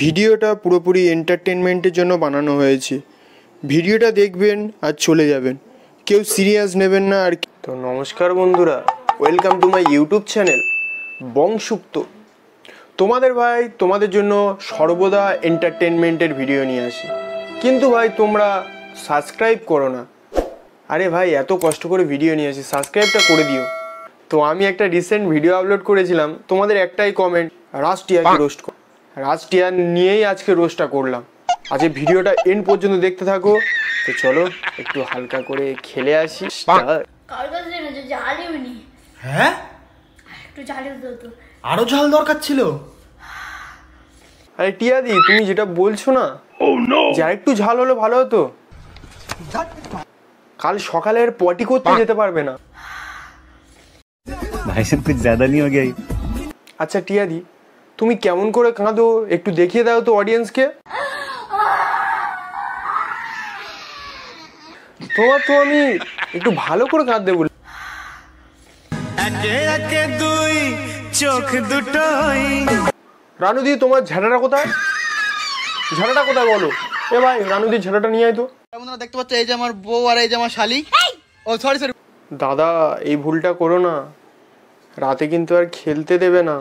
ভিডিওটা পুরোপুরি এন্টারটেনমেন্টের জন্য বানানো হয়েছে। ভিডিওটা দেখবেন আর চলে যাবেন, কেউ সিরিয়াস নেবেন না। আর তো নমস্কার বন্ধুরা, welcome to my YouTube channel বংশুক্ত। তোমাদের ভাই তোমাদের জন্য সর্বদা এন্টারটেনমেন্টের ভিডিও নিয়ে আসি, কিন্তু ভাই তোমরা সাবস্ক্রাইব করো না। আরে ভাই এত কষ্ট করে ভিডিও নিয়ে আসি, সাবস্ক্রাইবটা করে দিও। তো আমি একটা রিসেন্ট ভিডিও আপলোড করেছিলাম, তোমাদের একটাই কমেন্ট, রাজ টিয়াকে রোস্ট কর। রাজ টিয়া নিয়েই আজকে রোস্টটা করলাম। আজকে ভিডিওটা এন্ড পর্যন্ত দেখতে থাকো। তো চলো একটু হালকা করে খেলে আসি। হ্যাঁ, আরো ঝাল দরকার ছিল। আরে টিয়াদি, তুমি যেটা বলছো না যে আরেকটু ঝাল হলে ভালো হতো। কাল সকালে আর পটি করতে যেতে পারবে না। भाई साहब कुछ ज्यादा नहीं हो गया? আচ্ছা টিয়াদি, তুমি কেমন করে কাঁদো একটু দেখিয়ে দাও তো অডিয়েন্সকে। তোমার তো আমি একটু ভালো করে কাঁদতে বলি। রানুদি, তোমার ঝাঁটাটা কোথায়? ঝাঁটাটা কোথায় বলো? এ ভাই রানুদি ঝাঁটাটা নিয়ে আয় তো। দেখতে পাচ্ছ, এই যে আমার বউ আর এই যে আমার শালি। ও সরি সরি দাদা, এই ভুলটা করো না, রাতে কিন্তু আর খেলতে দেবে না।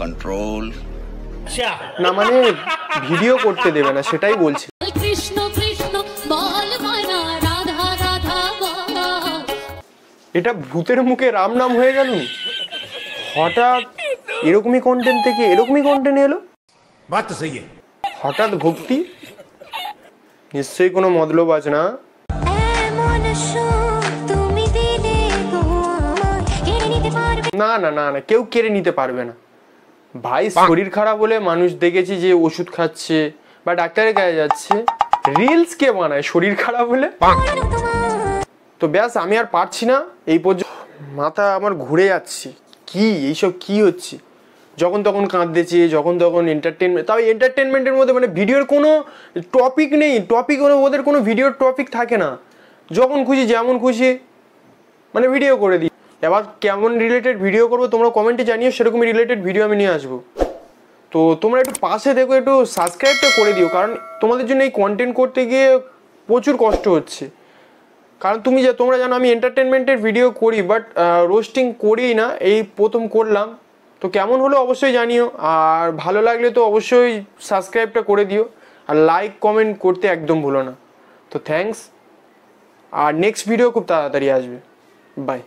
कंट्रोल না মানে ভিডিও করতে দেবে না, সেটাই বলছি। কৃষ্ণ কৃষ্ণ বল মানা রাধা রাধা বল। এটা ভূতের মুখে রাম নাম হয়ে গেল। হঠাৎ এরকমই কন্টেন্ট থেকে এরকমই কন্টেন্ট এলো। बात तो सही है। হঠাৎ ভক্তি, নিশ্চয়ই কোনো মতলব আছে না। না না না না, কেউ কেড়ে নিতে পারবে না ভাই। শরীর খারাপ হলে মানুষ দেখেছি যে ওষুধ খাচ্ছে বা ডাক্তারের কাছে যাচ্ছে। রিলস কে বানায় শরীর খারাপ হলে? তো ব্যাস, আমি আর পারছি না। এই পর্যন্ত মাথা আমার ঘুরে যাচ্ছে, কি এইসব কি হচ্ছে। যখন তখন কাঁদতেছে, যখন তখন এন্টারটেনমেন্ট। তাও এন্টারটেনমেন্টের মধ্যে মানে ভিডিওর কোনো টপিক নেই, ওদের কোনো ভিডিওর টপিক থাকে না। যখন খুশি যেমন খুশি মানে ভিডিও করে দিই। এবার কেমন রিলেটেড ভিডিও করবো তোমরা কমেন্টে জানিও, সেরকমই রিলেটেড ভিডিও আমি নিয়ে আসবো। তো তোমরা একটু পাশে দেখো, একটু সাবস্ক্রাইবটা করে দিও, কারণ তোমাদের জন্য এই কন্টেন্ট করতে গিয়ে প্রচুর কষ্ট হচ্ছে। কারণ তোমরা জানো আমি এন্টারটেনমেন্টের ভিডিও করি, বাট রোস্টিং করি না, এই প্রথম করলাম। তো কেমন হলো অবশ্যই জানিও, আর ভালো লাগলে তো অবশ্যই সাবস্ক্রাইবটা করে দিও, আর লাইক কমেন্ট করতে একদম ভুলো না। তো থ্যাঙ্কস, আর নেক্সট ভিডিও খুব তাড়াতাড়ি আসবে। বাই।